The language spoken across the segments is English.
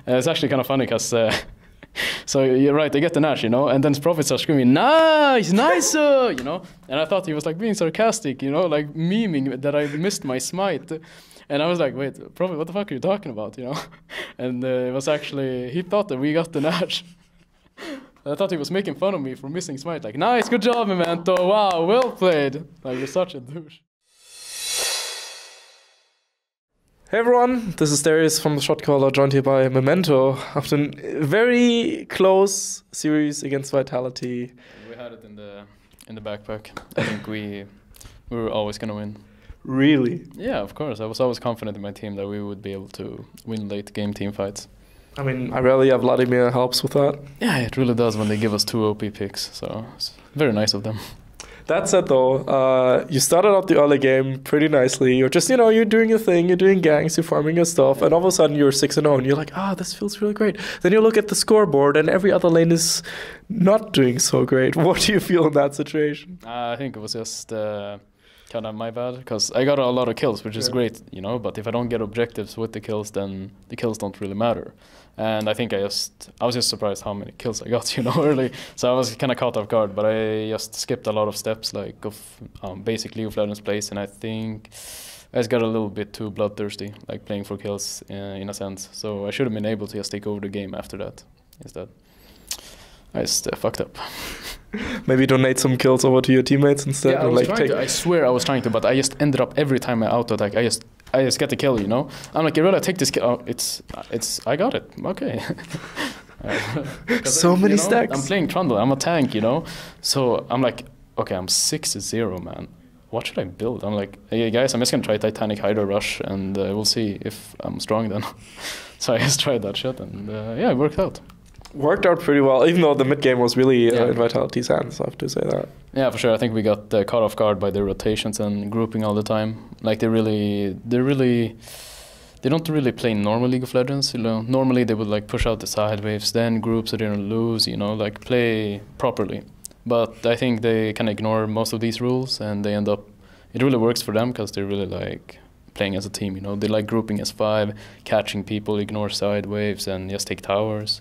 It's actually kind of funny because so you're right, they get the Nash, you know, and then Prophet starts screaming, nice, nice, you know, and I thought he was like being sarcastic, you know, like memeing that I missed my smite. And I was like, wait, Prophet, what the fuck are you talking about, you know? And it was actually, he thought that we got the Nash. I thought he was making fun of me for missing smite, like, nice, good job, Memento, wow, well played. Like, you're such a douche. Hey everyone, this is Darius from the Shotcaller, joined here by Memento after a very close series against Vitality. We had it in the backpack. I think we were always gonna win. Really? Yeah, of course. I was always confident in my team that we would be able to win late game team fights. I mean, I rarely have Vladimir helps with that. Yeah, it really does when they give us 2 OP picks, so it's very nice of them. That said though, you started out the early game pretty nicely. You're just, you know, you're doing your thing, you're doing ganks, you're farming your stuff, and all of a sudden you're 6-0 and you're like, this feels really great. Then you look at the scoreboard and every other lane is not doing so great. What do you feel in that situation? I think it was just kind of my bad, because I got a lot of kills, which is great, you know, but if I don't get objectives with the kills, then the kills don't really matter. And I think I was just surprised how many kills I got, you know, early. So I was kind of caught off guard, but I just skipped a lot of steps, like of basic League of Legends plays, and I think I just got a little bit too bloodthirsty, like playing for kills in a sense. So I should have been able to just take over the game after that. Instead, I just fucked up. Maybe donate some kills over to your teammates instead. Yeah, I swear I was trying to, but I just ended up every time I auto attack, I just get the kill, you know. I'm like, Irela, take this kill. Oh, I got it. Okay. So many stacks. I'm playing Trundle. I'm a tank, you know. So I'm like, okay, I'm 6-0, man. What should I build? I'm like, hey guys, I'm just gonna try Titanic Hydra Rush, and we'll see if I'm strong then. So I just tried that shit, and yeah, it worked out. Worked out pretty well, even though the mid game was really in Vitality's hands, I have to say that. Yeah, for sure. I think we got caught off guard by their rotations and grouping all the time. Like they don't really play normal League of Legends. You know, normally they would like push out the side waves, then group so they don't lose. You know, like play properly. But I think they can ignore most of these rules, and they end up. It really works for them because they're really like playing as a team. You know, they like grouping as 5, catching people, ignore side waves, and just take towers.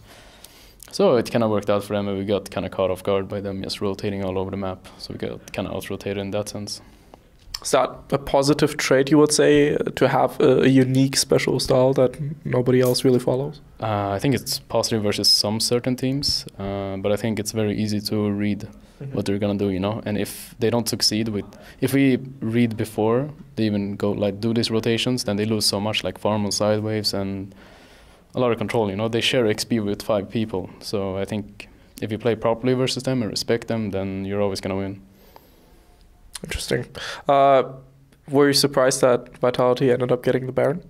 So it kind of worked out for them, and we got kind of caught off guard by them just rotating all over the map. So we got kind of out-rotated in that sense. Is that a positive trait, you would say, to have a unique special style that nobody else really follows? I think it's positive versus some certain teams, but I think it's very easy to read what they're gonna do, you know. And if they don't succeed if we read before they even go like do these rotations, then they lose so much, like farm on side waves and a lot of control, you know. They share XP with 5 people, so I think if you play properly versus them and respect them, then you're always gonna win. Interesting. Were you surprised that Vitality ended up getting the Baron?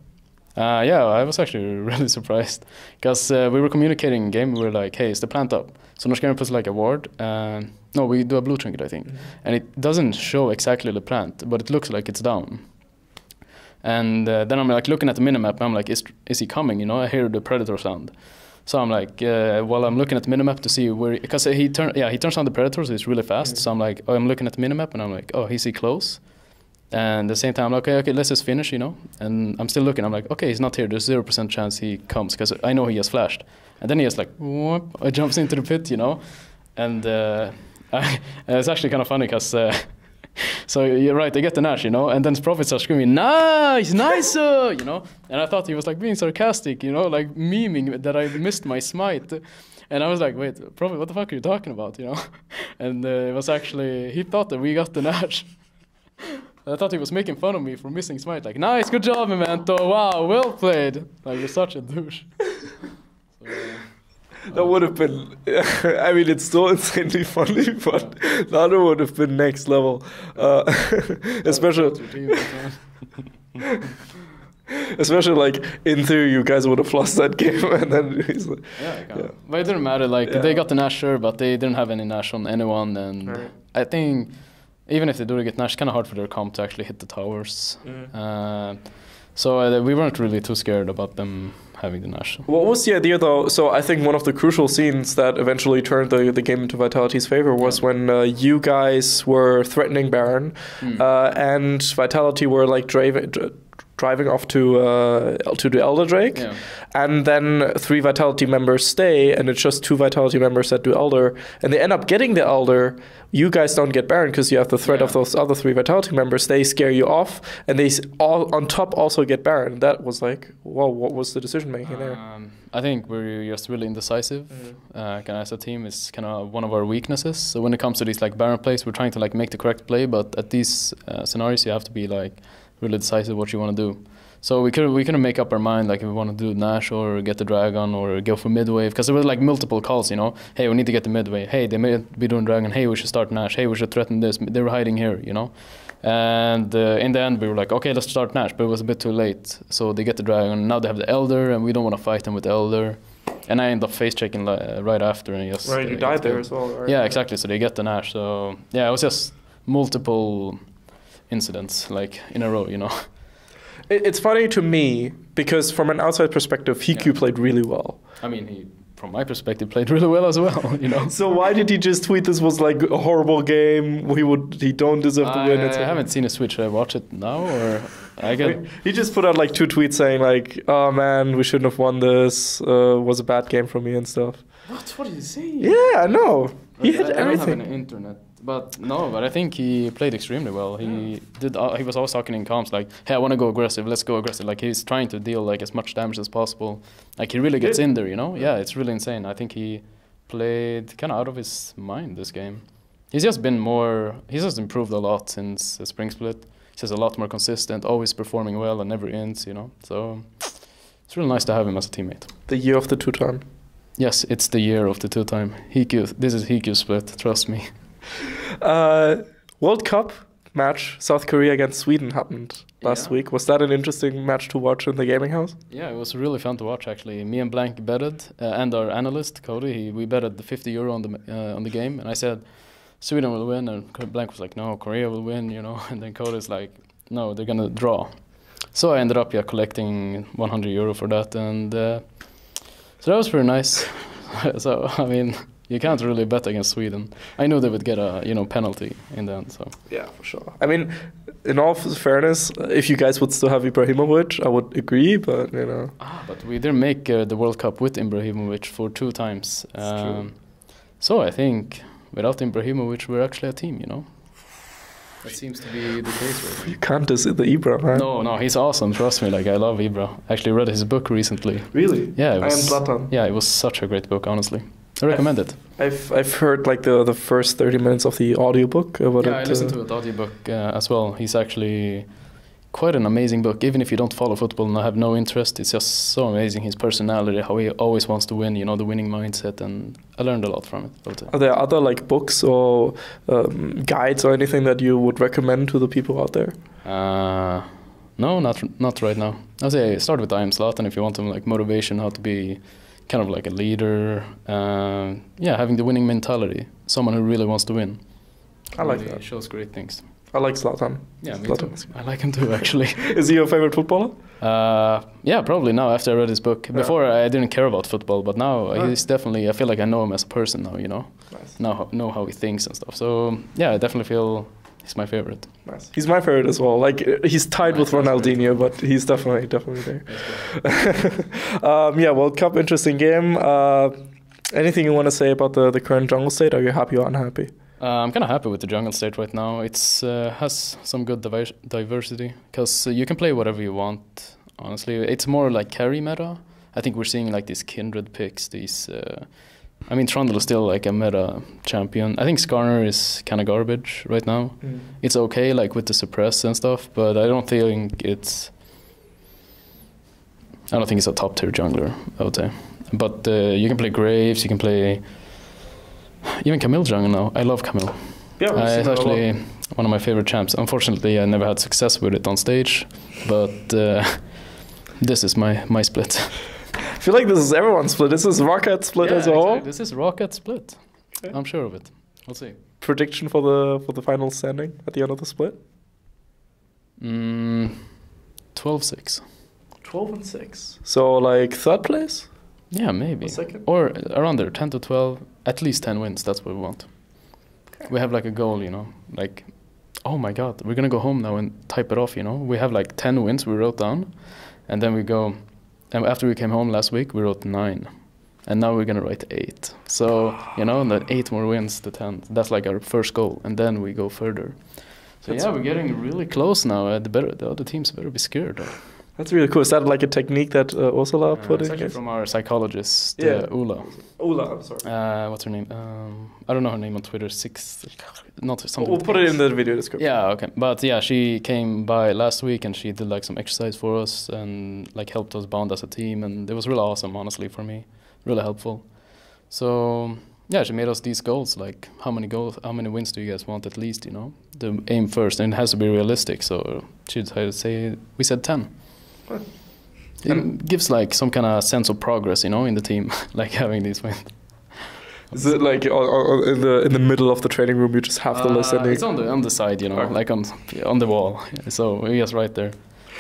Yeah, I was actually really surprised, because we were communicating in game. We were like, hey, is the plant up? So Nashor puts like a ward. No, we do a blue trinket, I think, and it doesn't show exactly the plant, but it looks like it's down. And then I'm like looking at the minimap, and I'm like, is he coming? You know, I hear the predator sound. So I'm like, while I'm looking at the minimap to see where, because he turns on the predator, so it's really fast. So I'm like, I'm looking at the minimap, and I'm like, is he close? And at the same time, I'm like, okay, let's just finish, you know. And I'm still looking. I'm like, okay, he's not here. There's 0% chance he comes, because I know he has flashed. And then he just like, whoop, jumps into the pit, you know. And it's actually kind of funny, because. So you're right, they get the Nash, you know, and then Prophet starts screaming, nice, nice, you know, and I thought he was like being sarcastic, you know, like memeing that I missed my smite, and I was like, wait, Prophet, what the fuck are you talking about, you know, and it was actually, he thought that we got the Nash. I thought he was making fun of me for missing smite, like, nice, good job, Memento, wow, well played, like, you're such a douche. So, that would have been, I mean, it's still insanely funny, but that would have been next level. Especially like, in theory, you guys would have lost that game, and then he's like... Yeah. But it didn't matter, like, they got the Nashor, but they didn't have any Nash on anyone, and I think, even if they do get Nash, it's kind of hard for their comp to actually hit the towers. So we weren't really too scared about them having the Nash. What was the idea, though? So I think one of the crucial scenes that eventually turned the game into Vitality's favor was when you guys were threatening Baron, and Vitality were like driving off to the Elder Drake, Yeah. and then 3 Vitality members stay, and it's just 2 Vitality members that do Elder, and they end up getting the Elder. You guys don't get Baron because you have the threat of those other 3 Vitality members. They scare you off, and they all on top also get Baron. That was like, whoa, what was the decision making there? I think we're just really indecisive. As a team is kind of one of our weaknesses. So when it comes to these like Baron plays, we're trying to like make the correct play, but at these scenarios, you have to be like really decisive what you want to do. So we couldn't make up our mind like if we want to do Nashor or get the Dragon or go for mid wave, because there were like multiple calls, you know. Hey, we need to get the mid wave. Hey, they may be doing Dragon. Hey, we should start Nash. Hey, we should threaten this. They were hiding here, you know. And in the end, we were like, okay, let's start Nash, but it was a bit too late. So they get the Dragon. Now they have the Elder, and we don't want to fight them with the Elder. And I end up face checking right after, and just Right, you died there as well. Right? Yeah, exactly. So they get the Nash. So yeah, it was just multiple incidents like in a row, you know. It's funny to me because from an outside perspective, Hiku played really well. I mean, he, from my perspective, played really well as well, you know. So why did he just tweet this was like a horrible game? He don't deserve to win. I haven't seen a switch. Should I watch it now or I get? He just put out like 2 tweets saying like, "Oh man, we shouldn't have won this. Was a bad game for me and stuff." What did he say? Yeah, I know. He hit I everything. don't have an internet. But no, but I think he played extremely well. He did. He was always talking in comms like, "Hey, I want to go aggressive. Let's go aggressive." Like he's trying to deal like as much damage as possible. Like he really gets in there, you know. Yeah, it's really insane. I think he played kind of out of his mind this game. He's just been more. He's just improved a lot since the spring split. He's just a lot more consistent, always performing well and never ends, you know. So it's really nice to have him as a teammate. The year of the 2-time. Yes, it's the year of the 2-time. Hiku. This is Hiku split. Trust me. World Cup match, South Korea against Sweden happened last week. Was that an interesting match to watch in the gaming house? Yeah, it was really fun to watch actually. Me and Blank betted, and our analyst Cody, we betted the €50 on the game, and I said Sweden will win, and Blank was like, no, Korea will win, you know, and then Cody's like, no, they're gonna draw. So I ended up collecting €100 for that, and so that was pretty nice. So I mean, you can't really bet against Sweden. I knew they would get a penalty in the end. So yeah, for sure. I mean, in all fairness, if you guys would still have Ibrahimovic, I would agree. But you know, but we didn't make the World Cup with Ibrahimovic for 2 times. So I think without Ibrahimovic, we're actually a team. You know, that seems to be the case. Really. You can't diss the Ibra, man. No, he's awesome. Trust me. Like I love Ibra. Actually read his book recently. Really? Yeah, I Am Zlatan. Yeah, it was such a great book. Honestly. I recommend it. I've heard like the first 30 minutes of the audiobook about it. Yeah, I listened to the audiobook as well. He's actually quite an amazing book. Even if you don't follow football and have no interest, it's just so amazing. His personality, how he always wants to win, you know, the winning mindset, and I learned a lot from it. Are there other like books or guides or anything that you would recommend to the people out there? No, not right now. I'll say start with I Am Zlatan if you want some like motivation, how to be kind of like a leader, having the winning mentality, someone who really wants to win. I like that. Shows great things. I like Zlatan. Yeah, me too. I like him too, actually. Is he your favorite footballer? Yeah, probably now after I read his book. Before I didn't care about football, but now he's definitely, I feel like I know him as a person now, you know. Nice. Now know how he thinks and stuff. So yeah, I definitely feel he's my favorite. Nice. He's my favorite as well. Like he's tied with Ronaldinho, but he's definitely there. World Cup, interesting game. Anything you want to say about the current jungle state? Are you happy or unhappy? I'm kind of happy with the jungle state right now. It's has some good diversity because you can play whatever you want. Honestly, it's more like carry meta. I think we're seeing like these kindred picks. These, I mean, Trundle is still like a meta champion. I think Skarner is kind of garbage right now. It's okay like with the suppress and stuff, but I don't think it's a top tier jungler, I would say. But you can play Graves. You can play. Even Camille jungle now. I love Camille. Yeah, it's actually one of my favorite champs. Unfortunately, I never had success with it on stage, but this is my split. I feel like this is everyone's split. This is Rocket split as a whole. Exactly. This is Rocket split. Okay. I'm sure of it. We'll see. Prediction for the final standing at the end of the split? 12-6. 12-6. So like third place? Yeah, maybe. Second? Or around there, 10 to 12. At least 10 wins. That's what we want. Okay. We have like a goal, you know, like oh my God, we're gonna go home now and type it off. You know, we have like 10 wins we wrote down, and then we go. And after we came home last week, we wrote 9, and now we're gonna write 8. So you know, and then 8 more wins to 10. That's like our first goal, and then we go further. So yeah, we're getting really close now. The other teams better be scared. That's really cool. Is that like a technique that Ursula put in? It's actually from our psychologist, Ula. Ula, I'm sorry. What's her name? I don't know her name on Twitter. Not something. We'll put it in the video description. Yeah, okay. But yeah, she came by last week and she did like some exercise for us and like helped us bond as a team, and it was really awesome, honestly, for me. Really helpful. So yeah, she made us these goals, like how many wins do you guys want at least, you know? The aim first, and it has to be realistic. So she decided to say, we said 10. It gives like some kind of sense of progress, you know, in the team, like having these wins. Is it like in the middle of the training room? You just have the list. It's on the side, you know, like on the wall. So yes, right there.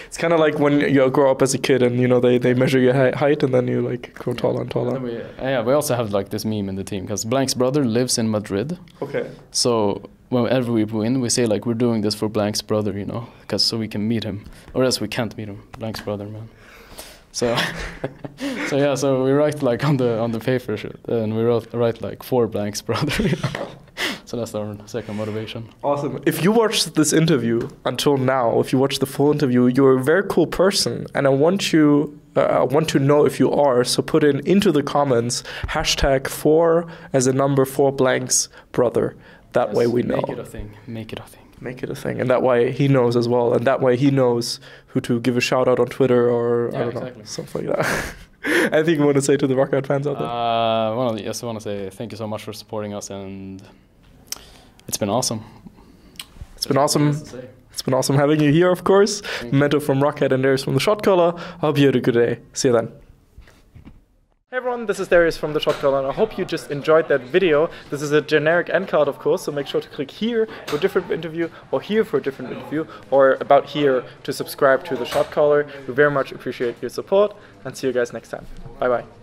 It's kind of like when you grow up as a kid, and you know they measure your height, and then you like grow taller and taller. And we also have like this meme in the team because Blank's brother lives in Madrid. Okay. So whenever we win, we say like we're doing this for Blank's brother, you know, because so we can meet him, or else we can't meet him. Blank's brother, man. So, so we write like on the paper, and we write like for Blank's brother. You know? So that's our second motivation. Awesome. If you watched this interview until now, if you watched the full interview, you're a very cool person, and I want to know if you are. So put into the comments #4 as a number for Blank's brother. That way we know. Make it a thing. Make it a thing. Make it a thing, and that way he knows as well, and that way he knows who to give a shout out on Twitter or I don't know, something like that. Anything you want to say to the Rockout fans out there? I want to say thank you so much for supporting us, and it's been awesome. It's been awesome. It's been awesome having you here, of course. Memento from Rockhead and Darius from the Shotcaller. I hope you had a good day. See you then. Hey everyone, this is Darius from the Shotcaller, and I hope you just enjoyed that video. This is a generic end card, of course, so make sure to click here for a different interview, or here for a different interview, or about here to subscribe to the Shotcaller. We very much appreciate your support, and see you guys next time. Bye bye.